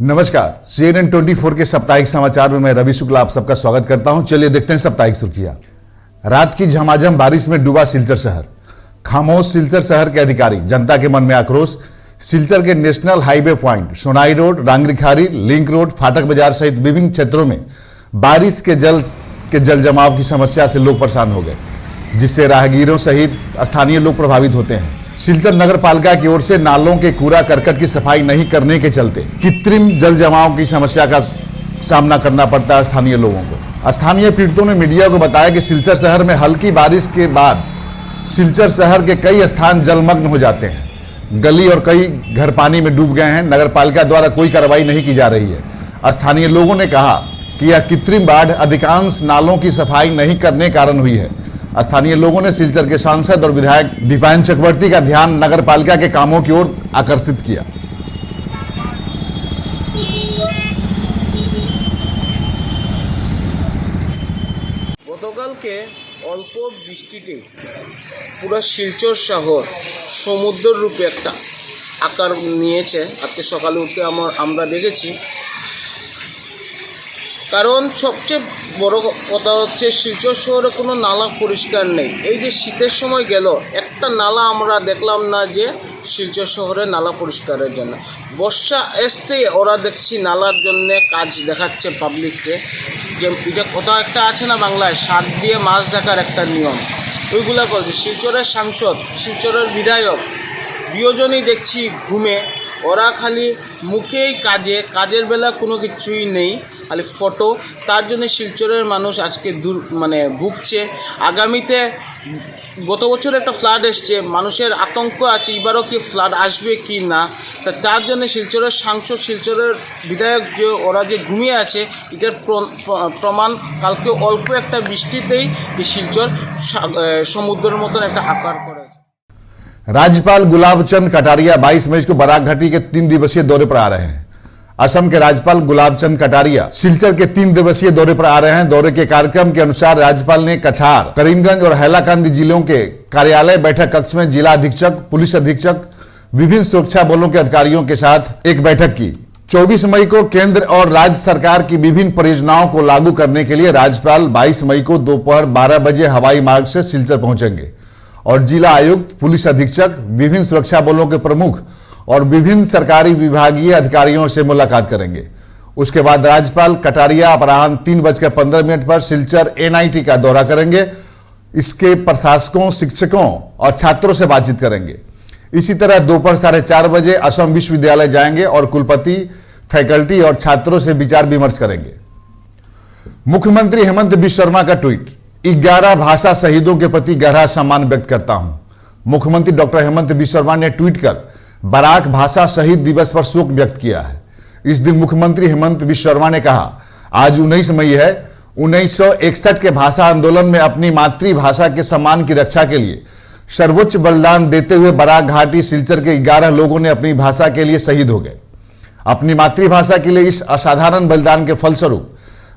नमस्कार, CNN 24 के साप्ताहिक समाचार में मैं रवि शुक्ला आप सबका स्वागत करता हूं। चलिए देखते हैं साप्ताहिक सुर्खियां। रात की झमाझम बारिश में डूबा सिलचर शहर। खामोश सिलचर शहर के अधिकारी, जनता के मन में आक्रोश। सिलचर के national highway point, Sonai road, Rangirkhari, link road, Fatak Bazar सहित विभिन्न क्षेत्रों में बारिश के जल जमाव की समस्या से लोग परेशान हो गए, जिससे राहगीरों सहित स्थानीय लोग प्रभावित होते हैं। सिलचर नगर पालिका की ओर से नालों के कूड़ा करकट की सफाई नहीं करने के चलते कृत्रिम जल जमाव की समस्या का सामना करना पड़ता है स्थानीय लोगों को। स्थानीय पीड़ितों ने मीडिया को बताया कि सिलचर शहर में हल्की बारिश के बाद सिलचर शहर के कई स्थान जलमग्न हो जाते हैं। गली और कई घर पानी में डूब गए हैं। नगर पालिका द्वारा कोई कार्रवाई नहीं की जा रही है। स्थानीय लोगों ने कहा कि यह कृत्रिम बाढ़ अधिकांश नालों की सफाई नहीं करने के कारण हुई है। स्थानीय लोगों ने सिलचर के सांसद और विधायक दीपायन चक्रवर्ती का ध्यान नगर पालिका के कामों की ओर आकर्षित किया। গতকালকে অল্প বৃষ্টিতে পুরো শিলচর শহর সমুদ্রের রূপে একটা আকার নিয়েছে। আজকে সকালে উঠে আমরা দেখেছি। কারণ সবচেয়ে বড় কথা হচ্ছে শিলচর শহরে কোনো নালা পরিষ্কার নেই। এই যে শীতের সময় গেল, একটা নালা আমরা দেখলাম না যে শিলচর শহরে নালা পরিষ্কারের জন্য। বর্ষা আসতে ওরা দেখছি নালার জন্যে কাজ দেখাচ্ছে পাবলিককে, যে এটা কোথাও একটা আছে না বাংলায়, শাক দিয়ে মাছ ঢাকার একটা নিয়ম, ওইগুলো করছে। শিলচরের সাংসদ, শিলচরের বিধায়ক দুজনই দেখছি ঘুমে। ওরা খালি মুখেই কাজের বেলা কোনো কিছুই নেই, খালি ফটো। তার জন্য শিলচরের মানুষ আজকে ভুগছে। আগামীতে গত বছর একটা ফ্লাড এসছে, মানুষের আতঙ্ক আছে এবারও কি ফ্লাড আসবে কি না। তার জন্য শিলচরের সাংসদ, শিলচরের বিধায়ক যে ওরা যে ঘুমিয়ে আছে, এটার প্রমাণ কালকে অল্প একটা বৃষ্টিতেই যে শিলচর সমুদ্রের মতন একটা আকার করেছে। राज्यपाल गुलाब चंद कटारिया 22 मई को बराक घाटी के 3 दिवसीय दौरे पर आ रहे हैं। असम के राज्यपाल गुलाब चंद कटारिया सिलचर के 3 दिवसीय दौरे पर आ रहे हैं। दौरे के कार्यक्रम के अनुसार राज्यपाल ने कछार, करीमगंज और हैलाकांदी जिलों के कार्यालय बैठक कक्ष में जिला अधीक्षक, पुलिस अधीक्षक, विभिन्न सुरक्षा बलों के अधिकारियों के साथ एक बैठक की। 24 मई को केंद्र और राज्य सरकार की विभिन्न परियोजनाओं को लागू करने के लिए राज्यपाल 22 मई को दोपहर 12 बजे हवाई मार्ग से सिलचर पहुंचेंगे और जिला आयुक्त, पुलिस अधीक्षक, विभिन्न सुरक्षा बलों के प्रमुख और विभिन्न सरकारी विभागीय अधिकारियों से मुलाकात करेंगे। उसके बाद राज्यपाल कटारिया अपराह्न 3:15 पर सिलचर NIT का दौरा करेंगे। इसके प्रशासकों, शिक्षकों और छात्रों से बातचीत करेंगे। इसी तरह दोपहर 4:30 बजे असम विश्वविद्यालय जाएंगे और कुलपति, फैकल्टी और छात्रों से विचार विमर्श करेंगे। मुख्यमंत्री हेमंत बिस्वा शर्मा का ट्वीट। 11 भाषा शहीदों के प्रति गहरा सम्मान व्यक्त करता हूं। मुख्यमंत्री डॉक्टर हेमंत बिस्वा शर्मा ने ट्वीट कर बराक भाषा शहीद दिवस पर शोक व्यक्त किया है। इस दिन मुख्यमंत्री हेमंत बिस्वा शर्मा ने कहा, आज 19 मई है। 1961 के भाषा आंदोलन में अपनी मातृभाषा के सम्मान की रक्षा के लिए सर्वोच्च बलिदान देते हुए बराक घाटी सिलचर के 11 लोगों ने अपनी भाषा के लिए शहीद हो गए। अपनी मातृभाषा के लिए इस असाधारण बलिदान के फलस्वरूप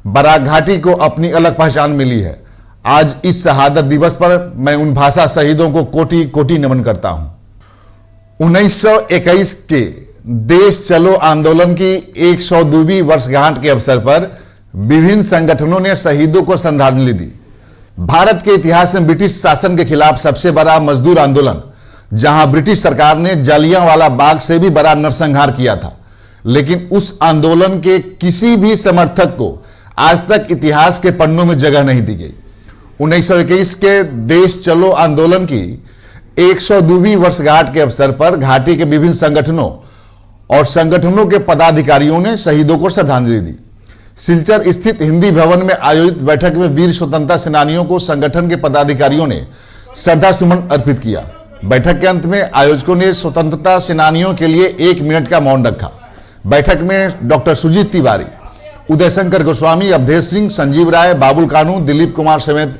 बराक घाटी को अपनी अलग पहचान मिली है। आज इस शहादत दिवस पर मैं उन भाषा शहीदों को कोटि कोटि नमन करता हूं। 1921 के देश चलो आंदोलन की 102वीं वर्षगांठ के अवसर पर विभिन्न संगठनों ने शहीदों को श्रद्धांजलि दी। भारत के इतिहास में ब्रिटिश शासन के खिलाफ सबसे बड़ा मजदूर आंदोलन, जहां ब्रिटिश सरकार ने जालियांवाला बाग से भी बड़ा नरसंहार किया था, लेकिन उस आंदोलन के किसी भी समर्थक को आज तक इतिहास के पन्नों में जगह नहीं दी गई। 1921 के देश चलो आंदोलन की 102वीं वर्षगांठ के अवसर पर घाटी के विभिन्न संगठनों और संगठनों के पदाधिकारियों ने शहीदों को श्रद्धांजलि दी। सिलचर स्थित हिंदी भवन में आयोजित बैठक में वीर स्वतंत्रता सेनानियों को संगठन के पदाधिकारियों ने श्रद्धा सुमन अर्पित किया। बैठक के अंत में आयोजकों ने स्वतंत्रता सेनानियों के लिए 1 मिनट का मौन रखा। बैठक में डॉक्टर सुजीत तिवारी, उदय शंकर गोस्वामी, अवधेश सिंह, संजीव राय, बाबुल कानू, दिलीप कुमार समेत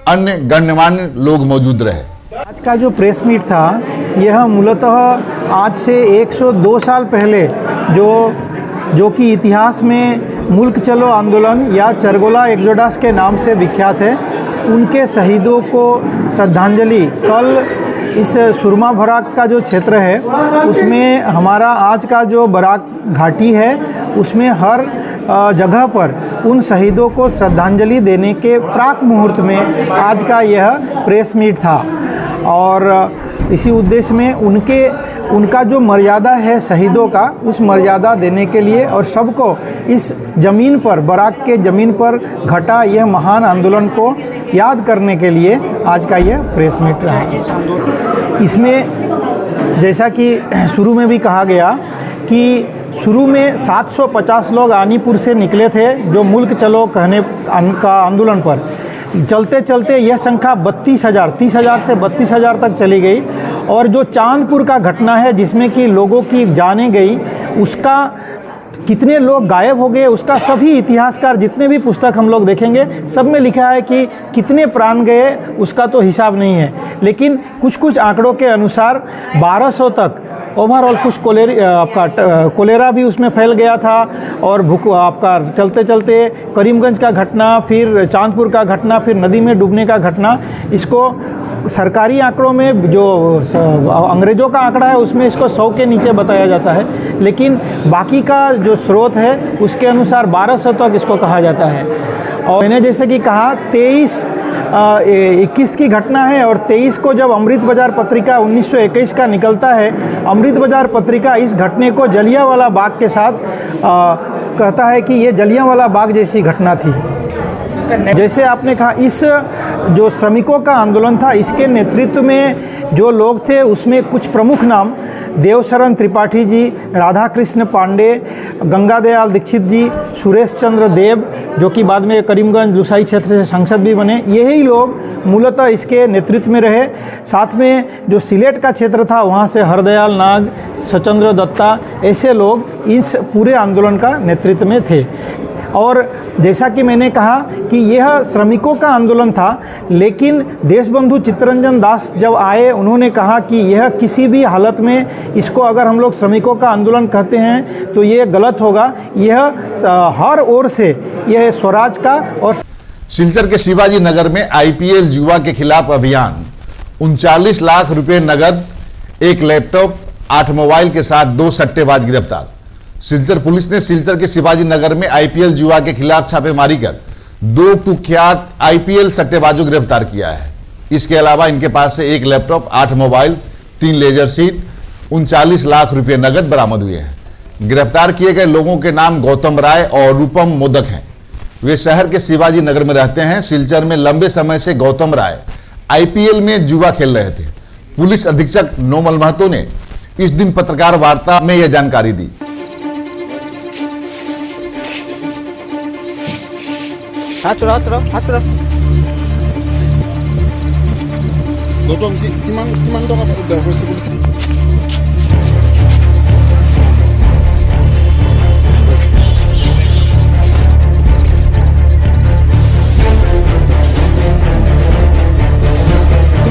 अन्य गण्यमान्य लोग मौजूद रहे। आज का जो प्रेस मीट था, यह मूलतः आज से 102 साल पहले जो कि इतिहास में मुल्क चलो आंदोलन या चरगोला एक्सोडस के नाम से विख्यात है, उनके शहीदों को श्रद्धांजलि कल इस सुरमा बराक का जो क्षेत्र है उसमें हमारा आज का जो बराक घाटी है उसमें हर जगह पर उन शहीदों को श्रद्धांजलि देने के प्राक मुहूर्त में आज का यह प्रेस मीट था। और इसी उद्देश्य में उनका जो मर्यादा है शहीदों का, उस मर्यादा देने के लिए और सबको इस ज़मीन पर, बराक के ज़मीन पर घटा यह महान आंदोलन को याद करने के लिए आज का यह प्रेस मीट रहा। इसमें जैसा कि शुरू में भी कहा गया कि शुरू में 750 लोग आनीपुर से निकले थे जो मुल्क चलो कहने का आंदोलन पर। चलते चलते यह संख्या 30,000 से 32,000 तक चली गई। और जो चांदपुर का घटना है जिसमें कि लोगों की जानें गई, उसका कितने लोग गायब हो गए, उसका सभी इतिहासकार जितने भी पुस्तक हम लोग देखेंगे सब में लिखा है कि कितने प्राण गए, उसका तो हिसाब नहीं है। लेकिन कुछ आंकड़ों के अनुसार 1200 तक ओवरऑल कुछ कोलेरा भी उसमें फैल गया था। और आपका चलते चलते करीमगंज का घटना, फिर चांदपुर का घटना, फिर नदी में डूबने का घटना, इसको सरकारी आंकड़ों में जो अंग्रेज़ों का आंकड़ा है उसमें इसको 100 के नीचे बताया जाता है, लेकिन बाकी का जो स्रोत है उसके अनुसार 1200 तक इसको कहा जाता है। और मैंने जैसे कि कहा 21 की घटना है और 23 को जब अमृत बाजार पत्रिका 1921 का निकलता है, अमृत बाजार पत्रिका इस घटने को जलियांवाला बाग के साथ कहता है कि ये जलियांवाला बाग जैसी घटना थी। जैसे आपने कहा, इस जो श्रमिकों का आंदोलन था इसके नेतृत्व में जो लोग थे उसमें कुछ प्रमुख नाम देवशरण त्रिपाठी जी, राधा कृष्ण पांडे, गंगादयाल दीक्षित जी, सुरेश चंद्र देव जो कि बाद में करीमगंज लुसाई क्षेत्र से सांसद भी बने, यही लोग मूलतः इसके नेतृत्व में रहे। साथ में जो सिलेट का क्षेत्र था वहाँ से हरदयाल नाग, सचंद्र दत्ता, ऐसे लोग इस पूरे आंदोलन का नेतृत्व में थे। और जैसा कि मैंने कहा कि यह श्रमिकों का आंदोलन था, लेकिन देशबंधु चित्तरंजन दास जब आए उन्होंने कहा कि यह किसी भी हालत में, इसको अगर हम लोग श्रमिकों का आंदोलन कहते हैं तो ये गलत होगा। यह हर ओर से यह स्वराज का। और सिलचर के शिवाजी नगर में आईपीएल जुआ के खिलाफ अभियान, 39 लाख रुपए नगद, 1 लैपटॉप, 8 मोबाइल के साथ 2 सट्टेबाज गिरफ्तार। सिलचर पुलिस ने सिलचर के शिवाजी नगर में आईपीएल जुआ के खिलाफ छापेमारी कर 2 कुख्यात आईपीएल सट्टेबाजों को गिरफ्तार किया है। इसके अलावा इनके पास से 1 laptop, 8 mobile, 3 ledger sheet, 39 lakh रुपए नगद बरामद हुए हैं। गिरफ्तार किए गए लोगों के नाम गौतम राय और रूपम मोदक हैं। वे शहर के शिवाजी नगर में रहते हैं। सिलचर में लंबे समय से गौतम राय आईपीएल में जुआ खेल रहे थे। पुलिस अधीक्षक नोमल महतो ने इस दिन पत्रकार वार्ता में यह जानकारी दी। हाथ चुराओ গৌতম কিমান টকা উদ্ধাৰ কৰিছে পুলিচে?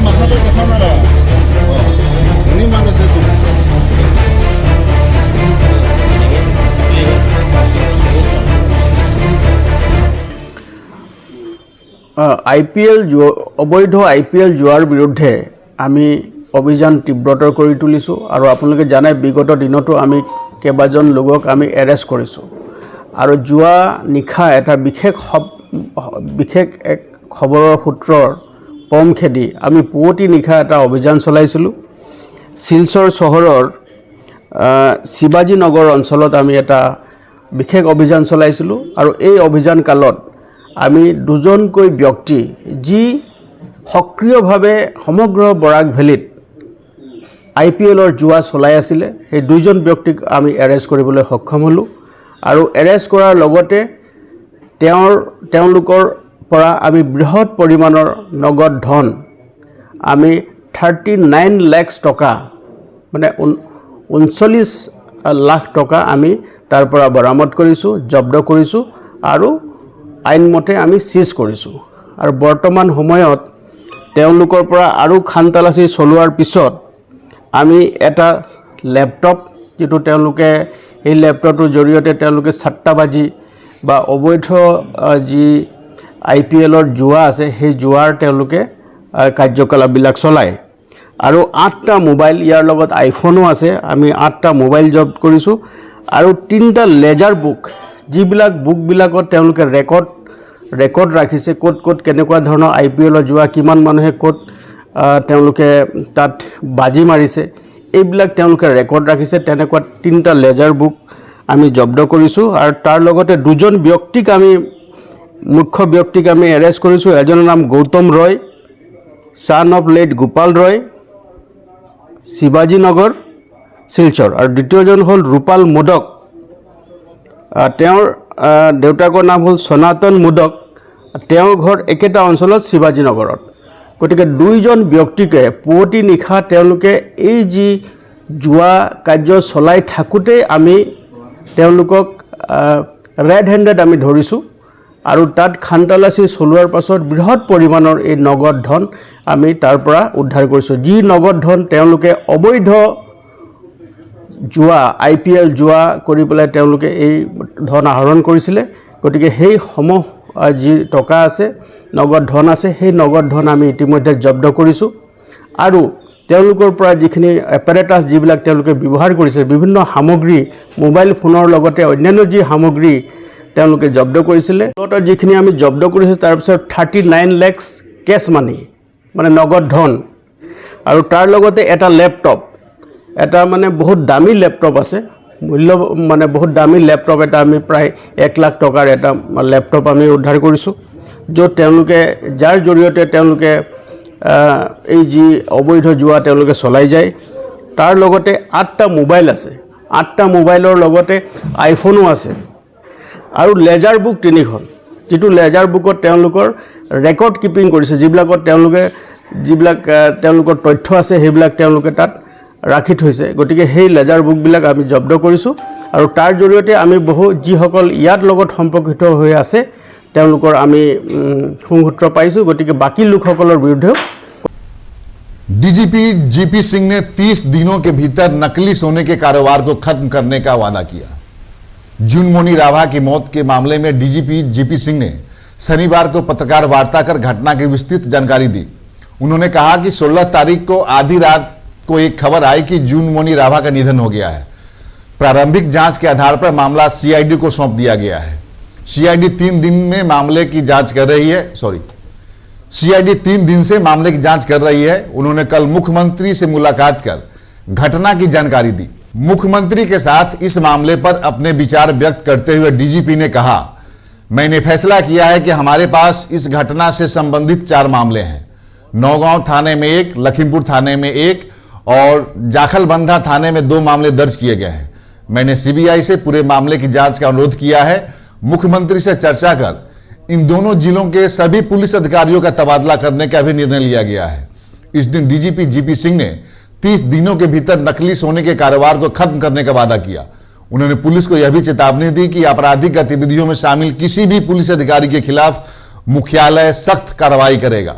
মাথাতে দেখা না ধনী মানুহ আছে। IPL অবৈধ IPL জুৱাৰ বিৰুদ্ধে আমি অভিযান তীব্ৰতৰ কৰি তুলিছোঁ আৰু আপোনালোকে জানে বিগত দিনতো আমি কেইবাজন লোকক আমি এৰেষ্ট কৰিছোঁ। আৰু জুৱা নিশা এটা বিশেষ এক খবৰৰ সূত্ৰৰ পম খেদি আমি পুৱতি নিশা এটা অভিযান চলাইছিলোঁ। শিলচৰ চহৰৰ শিৱাজী নগৰ অঞ্চলত আমি এটা বিশেষ অভিযান চলাইছিলোঁ আৰু এই অভিযান কালত আমি 2জনকৈ ব্যক্তি যি সক্ৰিয়ভাৱে সমগ্ৰ বৰাক ভেলীত IPLৰ জুৱা চলাই আছিলে, সেই 2জন ব্যক্তিক আমি এৰেষ্ট কৰিবলৈ সক্ষম হ'লোঁ। আৰু এৰেষ্ট কৰাৰ লগতে তেওঁলোকৰ পৰা আমি বৃহৎ পৰিমাণৰ নগদ ধন আমি 39 লাখ টকা, মানে 39 লাখ টকা আমি তাৰ পৰা বৰামদ কৰিছোঁ, জব্দ কৰিছোঁ আৰু আইনমতে আমি সিজ কৰিছোঁ। আৰু বৰ্তমান সময়ত তেওঁলোকৰ পৰা আৰু খান তালাচী চলোৱাৰ পিছত আমি এটা ল্যাপটপ, যেটো তেওঁলোকে এই ল্যাপটপটোৰ জৰিয়তে তেওঁলোকে সট্টাবাজি বা অবৈধ যি IPLৰ জুৱা আছে সেই জুৱাৰ তেওঁলোকে কাৰ্যকলাপবিলাক চলায়। আৰু 8টা মোবাইল, ইয়াৰ লগত আইফোনো আছে, আমি 8টা মোবাইল জব্দ কৰিছোঁ আৰু 3টা লেজাৰ বুক যিবিলাক বুকবিলাকত তেওঁলোকে ৰেকৰ্ড ৰাখিছে ক'ত কেনেকুৱা ধৰণৰ IPL যোৱা কিমান মানুহে ক'ত তেওঁলোকে তাত বাজি মাৰিছে এইবিলাক তেওঁলোকে ৰেকৰ্ড ৰাখিছে তেনেকুৱা 3টা লেজাৰ বুক আমি জব্দ কৰিছোঁ আৰু তাৰ লগতে দুজন ব্যক্তিক আমি মুখ্য ব্যক্তিক আমি এৰেষ্ট কৰিছোঁ এজনৰ নাম গৌতম ৰয় son of late গোপাল ৰয় শিৱাজী নগৰ শিলচৰ আৰু দ্বিতীয়জন হ'ল ৰূপাল মোদক তেওঁৰ দেউতাকৰ নাম হ'ল সনাতন মোদক তেওঁৰ ঘৰ একেটা অঞ্চলত শিৱাজী নগৰত গতিকে দুইজন ব্যক্তিকে পুৱতি নিশা তেওঁলোকে এই যি জুৱা কাৰ্য চলাই থাকোঁতে আমি তেওঁলোকক ৰেড হেণ্ডেড আমি ধৰিছোঁ আৰু তাত খানতালাচি চলোৱাৰ পাছত বৃহৎ পৰিমাণৰ এই নগদ ধন আমি তাৰ পৰা উদ্ধাৰ কৰিছোঁ যি নগদ ধন তেওঁলোকে অবৈধ জুৱা IPL জুৱা কৰি পেলাই তেওঁলোকে এই ধন আহৰণ কৰিছিলে গতিকে সেই সমূহ যি টকা আছে নগদ ধন আছে সেই নগদ ধন আমি ইতিমধ্যে জব্দ কৰিছোঁ আৰু তেওঁলোকৰ পৰা যিখিনি এপাৰেটাছ যিবিলাক তেওঁলোকে ব্যৱহাৰ কৰিছে বিভিন্ন সামগ্ৰী মোবাইল ফোনৰ লগতে অন্যান্য যি সামগ্ৰী তেওঁলোকে জব্দ কৰিছিলে যিখিনি আমি জব্দ কৰিছোঁ তাৰপিছত 39 লাখ কেছ মানি মানে নগদ ধন আৰু তাৰ লগতে এটা লেপটপ এটা মানে বহুত দামী লেপটপ আছে মূল্য মানে বহুত দামী লেপটপ এটা আমি প্ৰায় 1 লাখ টকাৰ এটা লেপটপ আমি উদ্ধাৰ কৰিছোঁ য'ত তেওঁলোকে যাৰ জৰিয়তে তেওঁলোকে এই যি অবৈধ জুৱা তেওঁলোকে চলাই যায় তাৰ লগতে 8টা মোবাইল আছে 8টা মোবাইলৰ লগতে আইফোনো আছে আৰু লেজাৰ বুক 3খন যেটো লেজাৰ বুকত তেওঁলোকৰ ৰেকৰ্ড কিপিং কৰিছে যিবিলাকত তেওঁলোকৰ তথ্য আছে সেইবিলাক তেওঁলোকে তাত ৰাখি থৈছে গতিকে সেই লেজাৰ বুকবিলাক আমি জব্দ কৰিছোঁ আৰু তাৰ জৰিয়তে আমি বহু যিসকল ইয়াত লগত সম্পৰ্কিত হৈ আছে তেওঁলোকৰ আমি সংসূত্ৰ পাইছোঁ গতিকে বাকি লোকসকলৰ বিৰুদ্ধে DGP GP सिंह ने 30 दिनों के भीतर नकली सोने के कारोबार को खत्म करने का वादा किया। जुनमोनी राभा की मौत के मामले में DGP GP सिंह ने शनिवार को पत्रकार वार्ता कर घटना की विस्तृत जानकारी दी। उन्होंने कहा कि 16 तारीख को आधी रात को एक खबर आई कि जुनमोनी राभा का निधन हो गया है। प्रारंभिक जांच के आधार पर मामला CID को सौंप दिया गया है। CID 3 दिन में मामले की जांच कर रही है CID 3 दिन से मामले की जांच कर रही है। उन्होंने कल मुख्यमंत्री से मुलाकात कर घटना की जानकारी दी। मुख्यमंत्री के साथ इस मामले पर अपने विचार व्यक्त करते हुए DGP ने कहा, मैंने फैसला किया है कि हमारे पास इस घटना से संबंधित 4 मामले हैं। नौगांव थाने में 1, लखीमपुर थाने में 1 और जाखलबंधा थाने में 2 मामले दर्ज किए गए हैं। मैंने CBI से पूरे मामले की जांच का अनुरोध किया है। मुख्यमंत्री से चर्चा कर इन दोनों जिलों के सभी पुलिस अधिकारियों का तबादला करने का भी निर्णय लिया गया है। इस दिन DGP GP सिंह ने 30 दिनों के भीतर नकली सोने के कारोबार को खत्म करने का वादा किया। उन्होंने पुलिस को यह भी चेतावनी दी कि आपराधिक गतिविधियों में शामिल किसी भी पुलिस अधिकारी के खिलाफ मुख्यालय सख्त कार्रवाई करेगा,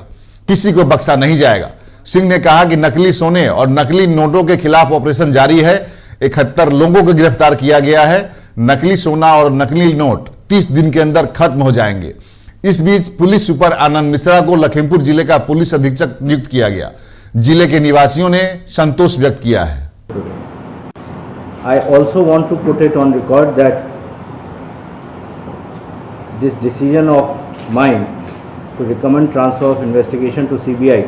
किसी को बख्शा नहीं जाएगा। सिंह ने कहा कि नकली सोने और नकली नोटों के खिलाफ ऑपरेशन जारी है। 71 लोगों को गिरफ्तार किया गया है। नकली सोना और नकली नोट 30 दिन के अंदर खत्म हो जाएंगे। इस बीच पुलिस सुपर आनंद मिश्रा को लखीमपुर जिले का पुलिस अधीक्षक नियुक्त किया गया। जिले के निवासियों ने संतोष व्यक्त किया है। I also want to put it on record that this decision of mine to recommend transfer of investigation to CBI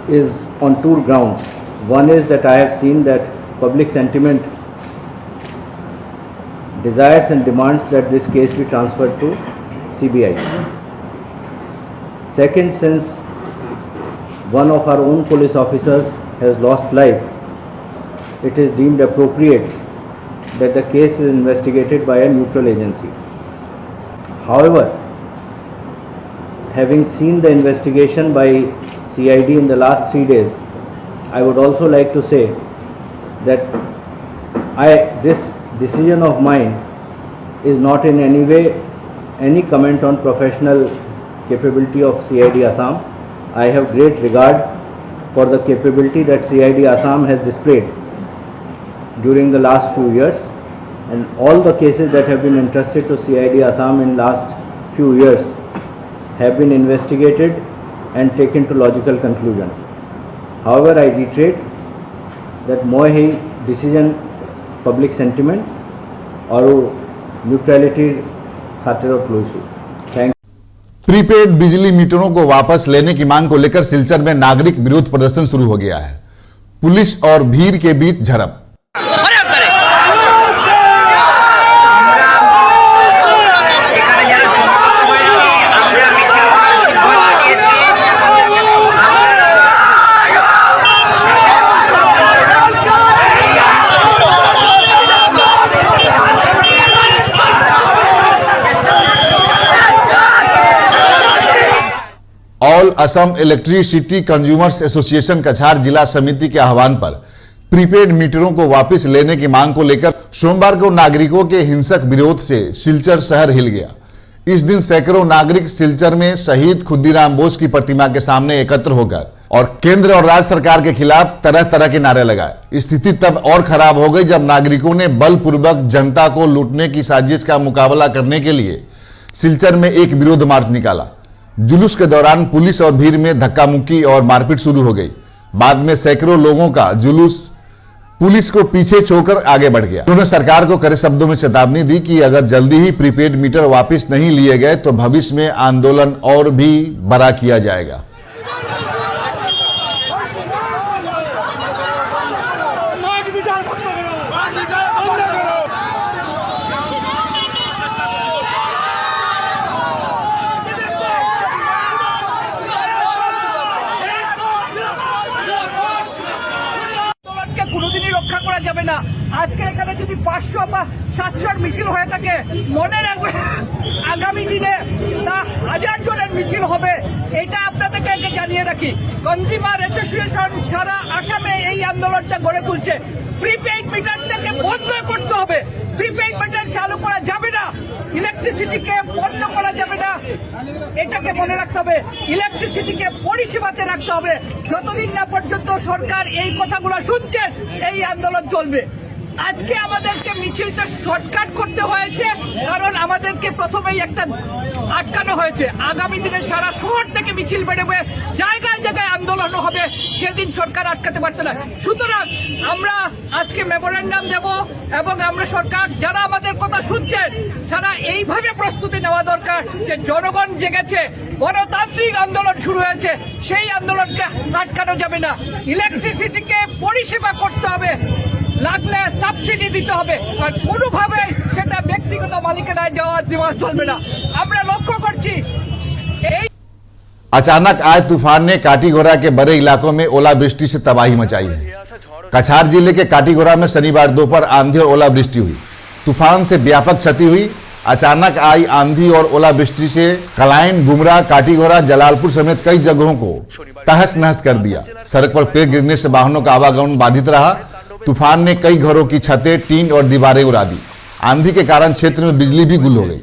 is on 2 grounds. One is that I have seen that public sentiment desires and demands that this case be transferred to CBI. Second, since one of our own police officers has lost life, it is deemed appropriate that the case is investigated by a neutral agency. However, having seen the investigation by CID in the last 3 days, I would also like to say that this decision of mine is not in any way any comment on professional capability of CID Assam. I have great regard for the capability that CID Assam has displayed during the last few years, and all the cases that have been entrusted to CID Assam in last few years have been investigated and taken to logical conclusion. However, I reiterate that মই সেই decision public sentiment আৰু নিউট্ৰেলিটিৰ খাতিৰত লৈছোঁ। Thank prepaid बिजली मीटरों को वापस लेने की मांग को लेकर सिलचर में नागरिक विरोध प्रदर्शन शुरू हो गया है। पुलिस और भीड़ के बीच झड़प। All Assam electricity consumers association कछार जिला समिति के आह्वान पर प्रीपेड मीटरों को वापस लेने की मांग को लेकर सोमवार को नागरिकों के हिंसक विरोध से सिलचर शहर हिल गया। इस दिन सैकड़ों नागरिक सिलचर में शहीद खुद्दीराम बोस की प्रतिमा के सामने एकत्र होकर और केंद्र और राज्य सरकार के खिलाफ तरह तरह के नारे लगाए। स्थिति तब और खराब हो गई जब नागरिकों ने बलपूर्वक जनता को लूटने की साजिश का मुकाबला करने के लिए सिलचर में एक विरोध मार्च निकाला। जुलूस के दौरान पुलिस और भीड़ में धक्का मुक्की और मारपीट शुरू हो गई। बाद में सैकड़ों लोगों का जुलूस पुलिस को पीछे छोड़कर आगे बढ़ गया। उन्होंने सरकार को कड़े शब्दों में चेतावनी दी कि अगर जल्दी ही प्रीपेड मीटर वापस नहीं लिए गए तो भविष्य में आंदोलन और भी बड़ा किया जाएगा। কোনোদিনই রক্ষা করা যাবে না। আজকে এখানে যদি 500 বা 700 মিছিল হয়ে থাকে মনে রাখবে আগামী দিনে তা 1000 জনের মিছিল হবে। এটা আপনাদেরকে আগে জানিয়ে রাখি। কনজিউমার অ্যাসোসিয়েশন সারা আসামে এই আন্দোলনটা গড়ে তুলছে। প্রিপেইড মিটারটাকে বন্ধ করতে হবে। প্রিপেইড মিটার চালু করা যাবে না। ইলেকট্রিসিটিকে বন্ধ করা যাবে না। এটাকে মনে রাখতে হবে। ইলেকট্রিসিটিকে পরিষেবাতে রাখতে হবে। যতদিন না পর্যন্ত সরকার এই কথাগুলো শুনছে এই আন্দোলন চলবে। আজকে আমাদেরকে মিছিলটা শর্টকাট করতে হয়েছে কারণ আমাদেরকে প্রথমেই একটা আটকানো হয়েছে। আগামী দিনে সারা শহর থেকে মিছিল বেরোবে, জায়গায় জায়গায় আন্দোলন হবে, সেদিন সরকার আটকাতে পারত না। সুতরাং আমরা আজকে মেমোরেন্ডাম দেব এবং আমরা সরকার যারা আমাদের কথা শুনছেন তারা এইভাবে প্রস্তুতি নেওয়া দরকার যে জনগণ জেগেছে, গণতান্ত্রিক আন্দোলন শুরু হয়েছে, সেই আন্দোলনকে আটকানো যাবে না। ইলেকট্রিসিটিকে পরিষেবা করতে হবে, লাগলে সাবসিডি দিতে হবে, আর কোনোভাবে সেটা ব্যক্তিগত মালিকানায় দেওয়া চলবে না। আমরা লক্ষ্য করছি এই अचानक आए तूफान ने काटीगोरा के बड़े इलाकों में ओलावृष्टि से तबाही मचाई है। कछार जिले के काटीगोरा में शनिवार दोपहर आंधी और ओलावृष्टि हुई। तूफान से व्यापक क्षति हुई। अचानक आई आंधी और ओलावृष्टि से कलाइन, गुमरा, काटीगोरा, जलालपुर समेत कई जगहों को तहस नहस कर दिया। सड़क पर पेड़ गिरने से वाहनों का आवागमन बाधित रहा। तूफान ने कई घरों की छतें, टीन और दीवारें उड़ा दी। आंधी के कारण क्षेत्र में बिजली भी गुल हो गई।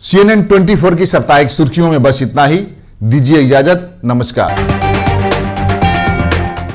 CNN 24 की साप्ताहिक सुर्खियों में बस इतना ही। दीजिए इजाजत। नमस्कार।